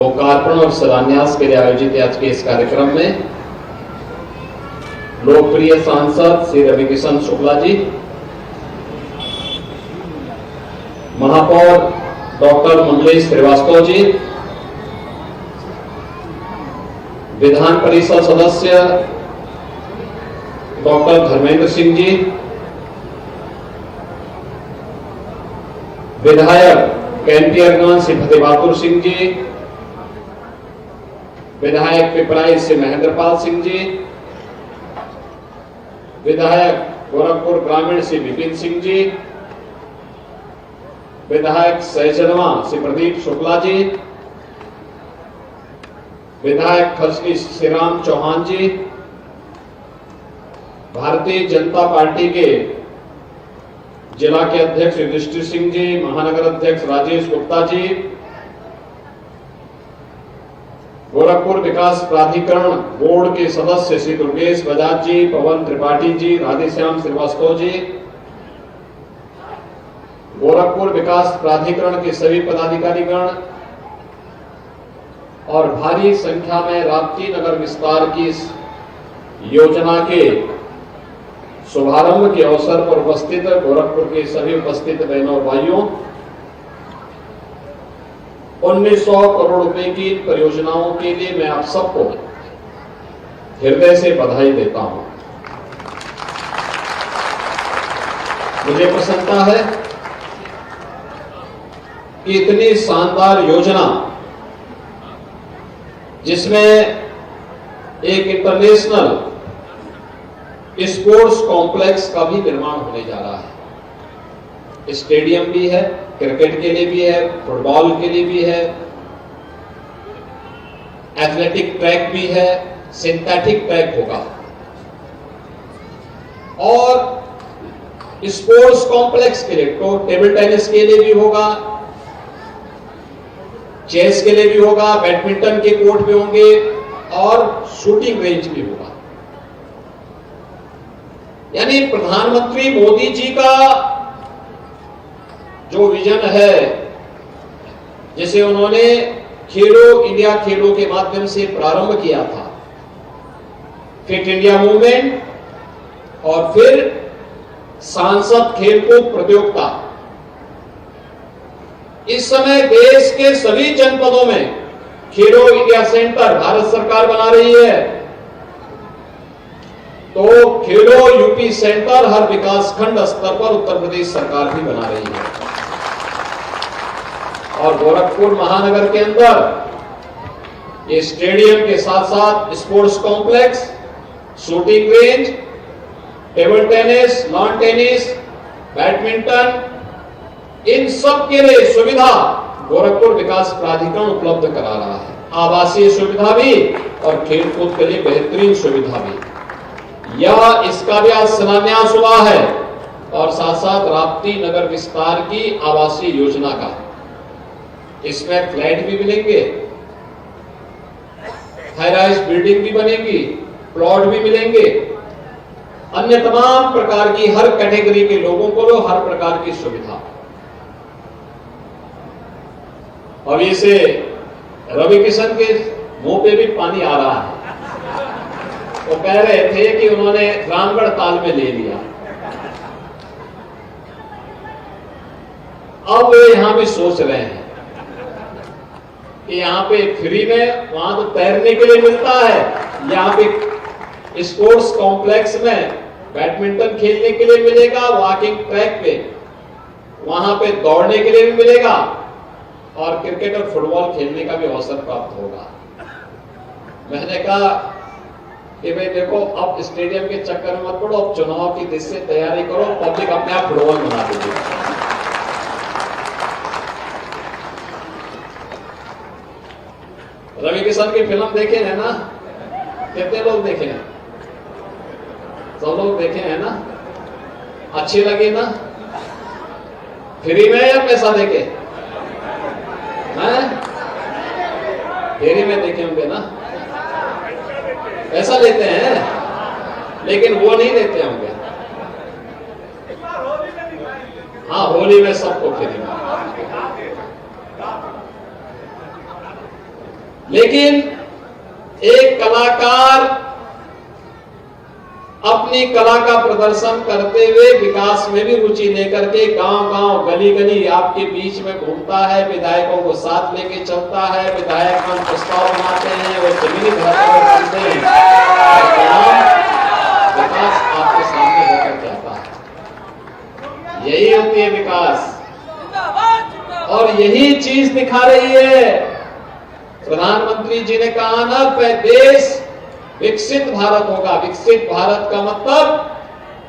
लोकार्पण और शिलान्यास के लिए आयोजित आज के इस कार्यक्रम में लोकप्रिय सांसद श्री रविकिशन शुक्ला जी, महापौर डॉक्टर मंगलेश श्रीवास्तव जी, विधान परिषद सदस्य डॉक्टर धर्मेंद्र सिंह जी, विधायक कैंपियरगंज श्री फतेह बहादुर सिंह जी, विधायक पिपराई से महेंद्रपाल सिंह जी, विधायक गोरखपुर ग्रामीण से विपिन सिंह जी, विधायक सहजनवा से प्रदीप शुक्ला जी, विधायक खसनी श्री राम चौहान जी, भारतीय जनता पार्टी के जिला के अध्यक्ष युधिष्ठिर सिंह जी, महानगर अध्यक्ष राजेश गुप्ता जी, गोरखपुर विकास प्राधिकरण बोर्ड के सदस्य श्री दुर्गेश बजाज जी, पवन त्रिपाठी जी, राधेश्याम श्रीवास्तव जी, गोरखपुर विकास प्राधिकरण के सभी पदाधिकारीगण और भारी संख्या में राप्ती नगर विस्तार की इस योजना के शुभारंभ के अवसर पर उपस्थित गोरखपुर के सभी उपस्थित बहनों और भाइयों, 1900 करोड़ रुपए की परियोजनाओं के लिए मैं आप सबको हृदय से बधाई देता हूं। मुझे प्रसन्नता है कि इतनी शानदार योजना, जिसमें एक इंटरनेशनल स्पोर्ट्स कॉम्प्लेक्स का भी निर्माण होने जा रहा है। स्टेडियम भी है, क्रिकेट के लिए भी है, फुटबॉल के लिए भी है, एथलेटिक ट्रैक भी है, सिंथेटिक ट्रैक होगा और स्पोर्ट्स कॉम्प्लेक्स के लिए तो टेबल टेनिस के लिए भी होगा, चेस के लिए भी होगा, बैडमिंटन के कोर्ट भी होंगे और शूटिंग रेंज भी होगा। यानी प्रधानमंत्री मोदी जी का जो विजन है, जिसे उन्होंने खेलो इंडिया खेलों के माध्यम से प्रारंभ किया था, फिट इंडिया मूवमेंट और फिर सांसद खेलकूद प्रतियोगिता, इस समय देश के सभी जनपदों में खेलो इंडिया सेंटर भारत सरकार बना रही है, तो खेलो यूपी सेंटर हर विकासखंड स्तर पर उत्तर प्रदेश सरकार भी बना रही है। और गोरखपुर महानगर के अंदर ये स्टेडियम के साथ साथ sports complex, shooting range, table tennis, lawn tennis, badminton, इन सब के लिए सुविधा गोरखपुर विकास प्राधिकरण उपलब्ध करा रहा है। आवासीय सुविधा भी और खेलकूद के लिए बेहतरीन सुविधा भी। यह इसका भी आज शिलान्यास हुआ है और साथ साथ राप्ती नगर विस्तार की आवासीय योजना का। इसमें फ्लैट भी मिलेंगे, हाई राइज बिल्डिंग भी बनेगी, प्लॉट भी मिलेंगे, अन्य तमाम प्रकार की हर कैटेगरी के लोगों को हर प्रकार की सुविधा। और इसे रविकिशन के मुंह पे भी पानी आ रहा है। वो कह रहे थे कि उन्होंने रामगढ़ ताल में ले लिया, अब वे यहां भी सोच रहे हैं कि यहाँ पे फ्री में, वहां तो तैरने के लिए मिलता है, यहाँ पे स्पोर्ट्स कॉम्प्लेक्स में बैडमिंटन खेलने के लिए मिलेगा, वॉकिंग ट्रैक पे वहां पे दौड़ने के लिए भी मिलेगा और क्रिकेट और फुटबॉल खेलने का भी अवसर प्राप्त होगा। मैंने कहा कि भाई देखो, अब स्टेडियम के चक्कर में मत पड़ो, अब चुनाव की दिशा से तैयारी करो, पब्लिक अपने आप फुटबॉल बना देगी। रविकिशन की फिल्म देखे हैं ना? कितने लोग देखे हैं? सब लोग देखे हैं ना? अच्छी लगी ना? फ्री में या पैसा देके? हैं? फ्री में देखे होंगे ना? पैसा लेते हैं, लेकिन वो नहीं देते होंगे। हाँ, होली में सबको फ्री में। लेकिन एक कलाकार अपनी कला का प्रदर्शन करते हुए विकास में भी रुचि लेकर के गांव-गांव, गली-गली आपके बीच में घूमता है, विधायकों को साथ लेके चलता है, विधायक मन प्रस्ताव बनाते हैं, वो जमीनी धरातल पर चलते हैं, विकास आपके सामने होकर जाता है। यही होती है विकास, और यही चीज दिखा रही है। प्रधानमंत्री जी ने कहा ना, देश विकसित भारत होगा। विकसित भारत का मतलब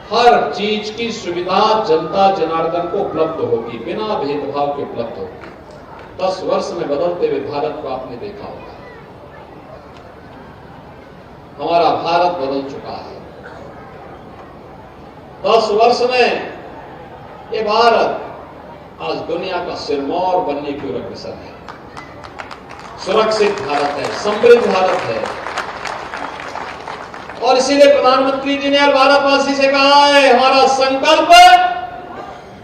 हर चीज की सुविधा जनता जनार्दन को उपलब्ध होगी, बिना भेदभाव के उपलब्ध होगी। 10 वर्ष में बदलते हुए भारत को आपने देखा होगा। हमारा भारत बदल चुका है। 10 वर्ष में ये भारत आज दुनिया का सिरमौर बनने की ओर अग्रसर है। सुरक्षित भारत है, समृद्ध भारत है। और इसीलिए प्रधानमंत्री जी ने भारतवासी से कहा है, हमारा संकल्प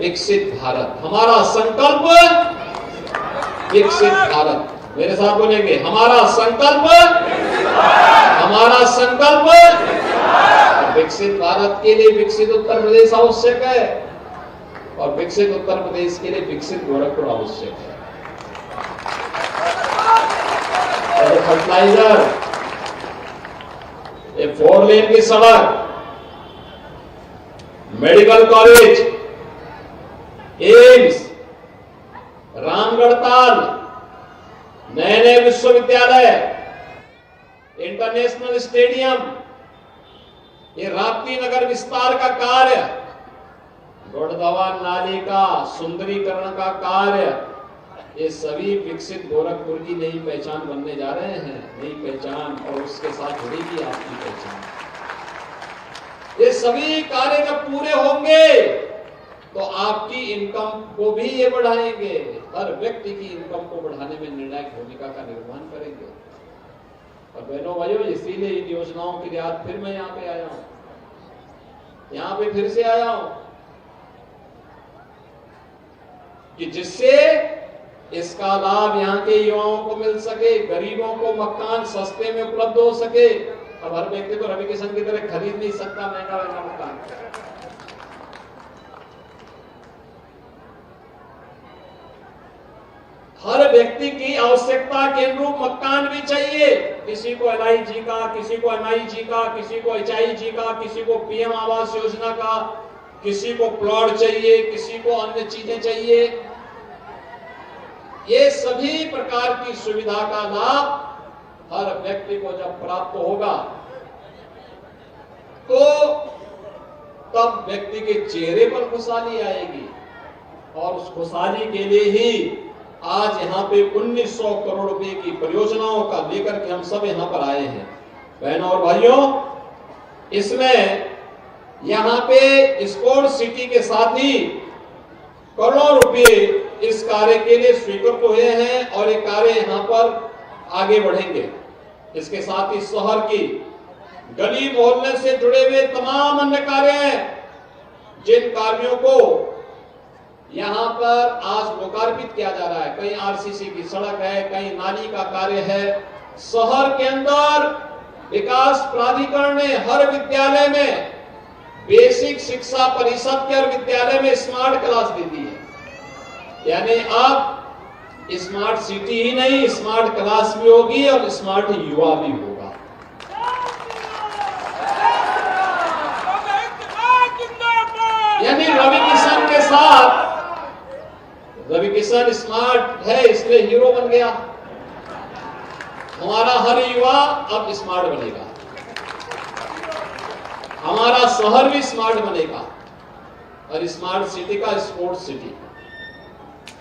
विकसित भारत, हमारा संकल्प विकसित भारत। मेरे साथ बोलेंगे, हमारा संकल्प विकसित भारत के लिए विकसित उत्तर प्रदेश आवश्यक है, और विकसित उत्तर प्रदेश के लिए विकसित गोरखपुर आवश्यक है। और फर्टिलाइजर, ये 4 लेन की सड़क, medical college, AIIMS, Ramgarh Tal, नए विश्वविद्यालय, इंटरनेशनल स्टेडियम, ये राप्ती नगर विस्तार का कार्य, गोड़दवा नाले का सुंदरीकरण का कार्य, ये सभी विकसित गोरखपुर की नई पहचान बनने जा रहे हैं। नई पहचान, और उसके साथ जुड़ेगी आपकी पहचान। ये सभी कार्य जब पूरे होंगे तो आपकी इनकम को भी ये बढ़ाएंगे। हर व्यक्ति की इनकम को बढ़ाने में निर्णायक भूमिका का निर्वहन करेंगे। और बहनों भाइयों, इसीलिए इन योजनाओं के लिए आज फिर मैं यहाँ पे आया हूँ, यहाँ पे फिर से आया हूँ, कि जिससे इसका लाभ यहाँ के युवाओं को मिल सके, गरीबों को मकान सस्ते में उपलब्ध हो सके। अब हर व्यक्ति तो रवि किशन की तरह खरीद नहीं सकता महंगा मकान। हर व्यक्ति की आवश्यकता के अनुरूप मकान भी चाहिए। किसी को LIG का, किसी को MIG का, किसी को HIG का, किसी को PM आवास योजना का, किसी को प्लॉट चाहिए, किसी को अन्य चीजें चाहिए। ये सभी प्रकार की सुविधा का लाभ हर व्यक्ति को जब प्राप्त होगा तो तब व्यक्ति के चेहरे पर खुशहाली आएगी। और उस खुशहाली के लिए ही आज यहाँ पे 1900 करोड़ रुपए की परियोजनाओं का लेकर के हम सब यहाँ पर आए हैं। बहनों और भाइयों, इसमें यहाँ पे स्पोर्ट्स सिटी के साथ ही करोड़ों रुपए इस कार्य के लिए स्वीकृत हुए हैं, और ये कार्य यहाँ पर आगे बढ़ेंगे। इसके साथ ही शहर की गली मोहल्ले से जुड़े हुए तमाम अन्य कार्य हैं, जिन कार्यों को यहाँ पर आज लोकार्पित किया जा रहा है। कहीं RCC की सड़क है, कहीं नाली का कार्य है। शहर के अंदर विकास प्राधिकरण ने हर विद्यालय में बेसिक शिक्षा परिषद के और विद्यालय में स्मार्ट क्लास दे दी है। यानी अब स्मार्ट सिटी ही नहीं, स्मार्ट क्लास भी होगी और स्मार्ट युवा भी होगा। यानी रवि किशन के साथ, रवि किशन स्मार्ट है इसलिए हीरो बन गया। हमारा हर युवा अब स्मार्ट बनेगा, हमारा शहर भी स्मार्ट बनेगा। और स्मार्ट सिटी का स्पोर्ट्स सिटी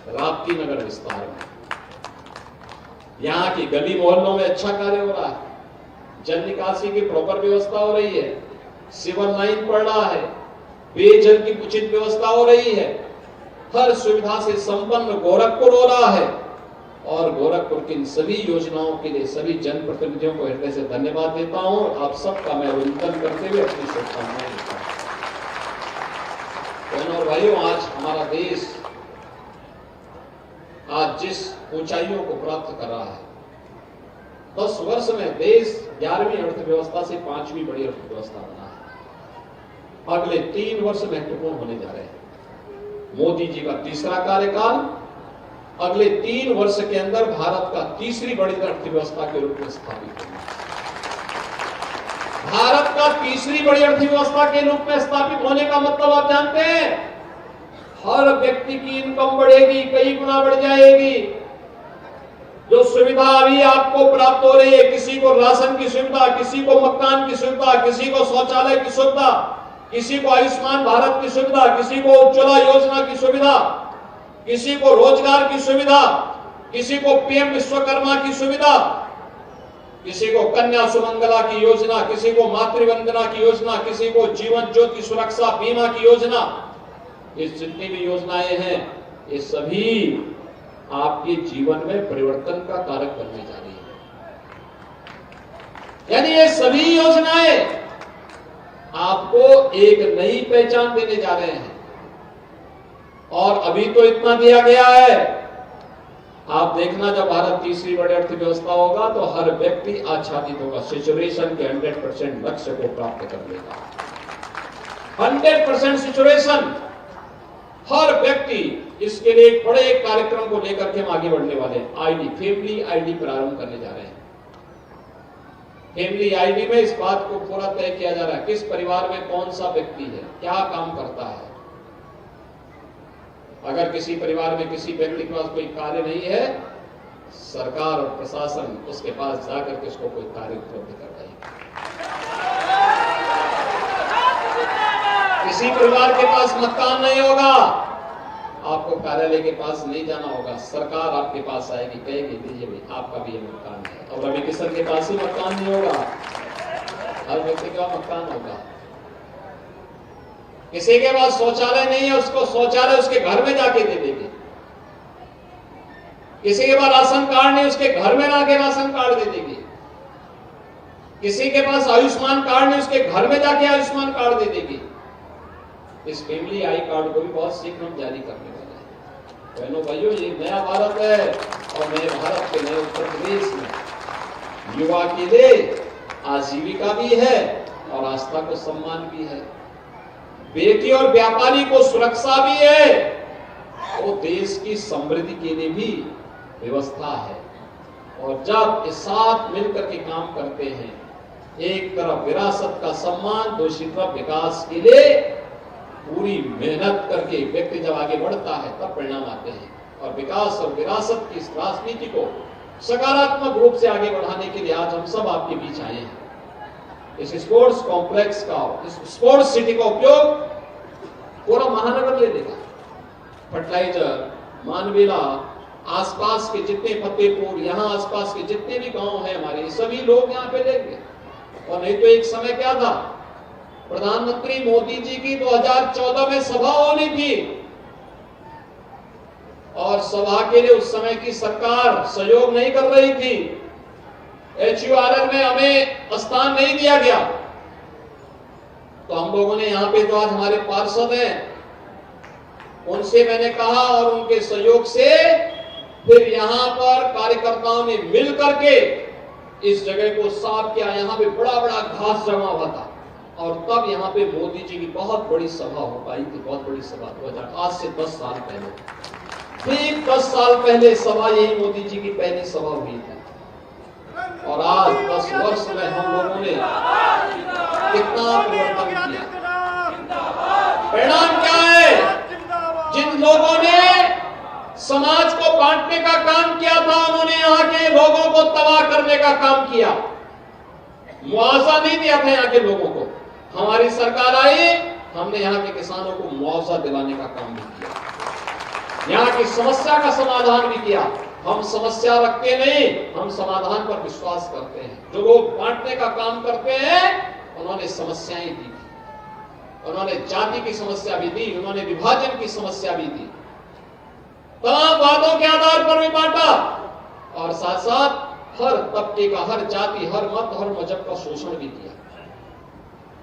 राप्ती नगर विस्तार में, यहाँ की गली मोहल्लों में अच्छा कार्य हो रहा है। जल निकासी की प्रॉपर व्यवस्था हो रही है, सिविल लाइन पड़ रहा है, पेयजल की उचित व्यवस्था हो रही है, हर सुविधा से संपन्न गोरखपुर हो रहा है। और गोरखपुर की इन सभी योजनाओं के लिए सभी जनप्रतिनिधियों को हृदय से धन्यवाद देता हूं। आप सबका मैं अभिनंदन करते हुए अपनी शुभकामनाएं देता हूं। बहनों और भाइयों, आज हमारा देश आज जिस ऊंचाइयों को प्राप्त कर रहा है, 10 वर्ष में देश 11वीं अर्थव्यवस्था से 5वीं बड़ी अर्थव्यवस्था बना है। अगले 3 वर्ष महत्वपूर्ण होने जा रहे हैं। मोदी जी का तीसरा कार्यकाल अगले 3 वर्ष के अंदर भारत का तीसरी बड़ी अर्थव्यवस्था के रूप में स्थापित होगा। भारत का तीसरी बड़ी अर्थव्यवस्था के रूप में स्थापित होने का मतलब आप जानते हैं, हर व्यक्ति की इनकम बढ़ेगी, कई गुना बढ़ जाएगी। जो सुविधा अभी आपको प्राप्त हो रही है, किसी को राशन की सुविधा, किसी को मकान की सुविधा, किसी को शौचालय की सुविधा, किसी को आयुष्मान भारत की सुविधा, किसी को उज्ज्वला योजना की सुविधा, किसी को रोजगार की सुविधा, किसी को पीएम विश्वकर्मा की सुविधा, किसी को कन्या सुमंगला की योजना, किसी को मातृवंदना की योजना, किसी को जीवन ज्योति सुरक्षा बीमा की योजना। ये जितनी भी योजनाएं हैं, ये सभी आपके जीवन में परिवर्तन का कारक बनने जा रही है। यानी ये सभी योजनाएं आपको एक नई पहचान देने जा रहे हैं। और अभी तो इतना दिया गया है, आप देखना जब भारत तीसरी बड़ी अर्थव्यवस्था होगा तो हर व्यक्ति आच्छादित होगा, सेचुरेशन के 100% लक्ष्य को प्राप्त कर लेगा। 100% सेचुरेशन हर व्यक्ति, इसके लिए एक बड़े कार्यक्रम को लेकर के हम आगे बढ़ने वाले हैं। आईडी, फैमिली आईडी प्रारंभ करने जा रहे हैं। फैमिली आईडी में इस बात को पूरा तय किया जा रहा है किस परिवार में कौन सा व्यक्ति है, क्या काम करता है। अगर किसी परिवार में किसी व्यक्ति के पास कोई कार्य नहीं है, सरकार और प्रशासन उसके पास जाकर के उसको कोई कार्य उपलब्ध करवाएगी। किसी परिवार के पास मकान नहीं होगा, आपको कार्यालय के पास नहीं जाना होगा, सरकार आपके पास आएगी, कहेगी दीजिए भाई आपका भी ये मकान है। और रवि किशन के पास ही मकान नहीं होगा, हर व्यक्ति का मकान होगा। किसी के पास शौचालय नहीं है, उसको शौचालय उसके घर में जाके दे देंगे। किसी के पास राशन कार्ड नहीं, उसके घर में जाके राशन कार्ड दे देंगे। किसी के पास आयुष्मान कार्ड नहीं, उसके घर में जाके आयुष्मान कार्ड दे देंगे। इस फैमिली आई कार्ड को भी बहुत शीघ्र हम जारी करने वाले हैं। बहनों भाइयों, ये नया भारत है और नए भारत के नए उत्तर प्रदेश में युवा के लिए आजीविका भी है और आस्था को सम्मान भी है, बेटी और व्यापारी को सुरक्षा भी है, वो देश की समृद्धि के लिए भी व्यवस्था है। और जब ये साथ मिलकर के काम करते हैं, एक तरफ विरासत का सम्मान, दूसरी तरफ विकास के लिए पूरी मेहनत करके व्यक्ति जब आगे बढ़ता है तब परिणाम आते हैं। और विकास और विरासत की इस राजनीति को सकारात्मक रूप से आगे बढ़ाने के लिए आज हम सब आपके बीच आए हैं। इस स्पोर्ट्स कॉम्प्लेक्स का, इस स्पोर्ट्स सिटी का उपयोग पूरा महानगर ले लेगा। फर्टिलाइजर, मानवेला, आसपास के जितने फतेहपुर, यहाँ आसपास के जितने भी गांव हैं हमारे, सभी लोग यहाँ पे लेंगे। और नहीं तो एक समय क्या था, प्रधानमंत्री मोदी जी की 2014 में सभा होनी थी और सभा के लिए उस समय की सरकार सहयोग नहीं कर रही थी। HURL में हमें स्थान नहीं दिया गया, तो हम लोगों ने यहाँ पे जो आज हमारे पार्षद हैं उनसे मैंने कहा और उनके सहयोग से फिर यहाँ पर कार्यकर्ताओं ने मिल करके इस जगह को साफ किया। यहाँ पे बड़ा बड़ा घास जमा हुआ था और तब यहाँ पे मोदी जी की बहुत बड़ी सभा हो पाई थी, बहुत बड़ी सभा 2000 आज से 10 साल पहले, ठीक 10 साल पहले सभा, यही मोदी जी की पहली सभा हुई थी। और आज 10 वर्ष में हम लोगों ने कितना परिवर्तन किया। परिणाम क्या है? जिन लोगों ने समाज को बांटने का काम किया था, उन्होंने यहाँ के लोगों को तबाह करने का काम किया। मुआवजा नहीं दिया था यहाँ के लोगों को। हमारी सरकार आई, हमने यहाँ के किसानों को मुआवजा दिलाने का काम भी किया, यहाँ की समस्या का समाधान भी किया। हम समस्या रखते नहीं, हम समाधान पर विश्वास करते हैं। जो लोग बांटने का काम करते हैं उन्होंने समस्याएं दी, उन्होंने जाति की समस्या भी दी, उन्होंने विभाजन की समस्या भी दी, तमाम बातों के आधार पर भी बांटा और साथ साथ हर तबके का, हर जाति, हर मत, हर मजहब का शोषण भी किया।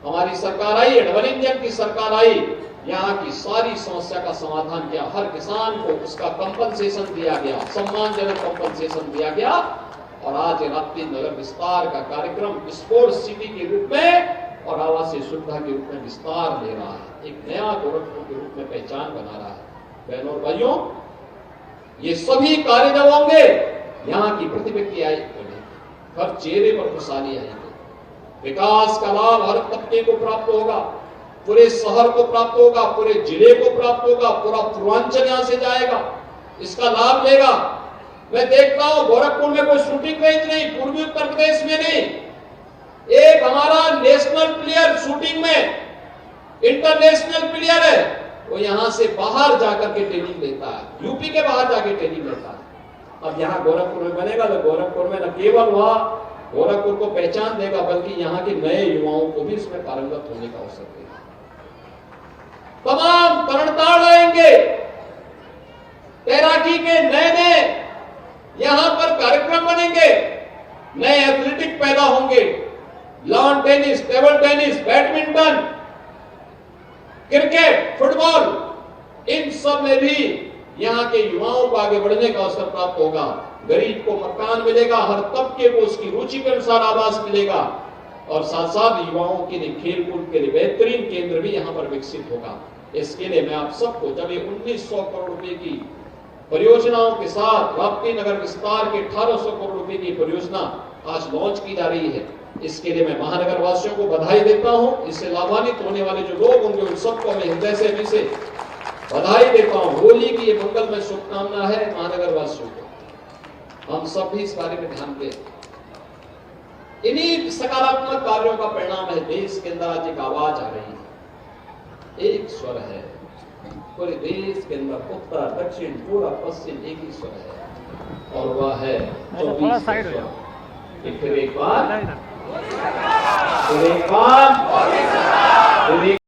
हमारी सरकार आई, डबल इंजन की सरकार आई, यहाँ की सारी समस्या का समाधान किया। हर किसान को उसका कंपनसेशन दिया गया, सम्मानजनक कंपनसेशन दिया गया और आज राप्ती नगर विस्तार का कार्यक्रम स्पोर्ट्स सिटी के रूप में और आवासीय सुविधा के रूप में विस्तार ले रहा है, एक नया गोरखपुर के रूप में पहचान बना रहा है। बहनों और भाइयों, ये सभी कार्य जब होंगे, यहाँ की प्रति व्यक्ति आएगी, हर चेहरे पर खुशहाली आएगी, विकास का लाभ हर तबके को प्राप्त होगा, पूरे शहर को प्राप्त होगा, पूरे जिले को प्राप्त होगा, पूरा पूर्वांचल यहां से जाएगा, इसका लाभ लेगा। मैं देखता हूं गोरखपुर में कोई शूटिंग रेंज नहीं, पूर्वी उत्तर प्रदेश में नहीं, एक हमारा नेशनल प्लेयर शूटिंग में इंटरनेशनल प्लेयर है, वो यहां से बाहर जाकर के ट्रेनिंग लेता है, यूपी के बाहर जाके ट्रेनिंग लेता है। अब यहाँ गोरखपुर में बनेगा तो गोरखपुर में न केवल वह गोरखपुर को पहचान देगा, बल्कि यहाँ के नए युवाओं को भी इसमें पारंगत होने का अवसर देगा। तमाम तरणताड़ आएंगे, तैराकी के नए नए यहां पर कार्यक्रम बनेंगे, नए एथलेटिक पैदा होंगे, lawn tennis, table tennis, badminton, cricket, football, इन सब में भी यहाँ के युवाओं को आगे बढ़ने का अवसर प्राप्त होगा। गरीब को मकान मिलेगा, हर तबके को उसकी रुचि के अनुसार आवास मिलेगा, और साथ साथ युवाओं के लिए खेलकूद के लिए बेहतरीन केंद्र भी यहाँ पर विकसित होगा। इसके लिए मैं आप सबको, जब ये 1900 करोड़ रुपए की परियोजनाओं के साथ राप्ती नगर विस्तार के 1800 करोड़ रुपए की परियोजना आज लॉन्च की जा रही है, इसके लिए मैं महानगर वासियों को बधाई देता हूं। इससे लाभान्वित होने वाले जो लोग होंगे उन सबको मैं हृदय से अभी से बधाई देता हूं। होली की ये मंगलमय शुभकामना है महानगर वासियों को। हम सब भी इस बारे में ध्यान दें। इन्हीं सकारात्मक कार्यों का परिणाम है देश के अंदर आज एक आवाज आ रही है, एक स्वर है पूरे देश के अंदर, उत्तर दक्षिण पूरा पश्चिम एक ही स्वर है, और वह है 24 स्वर। फिर एक बार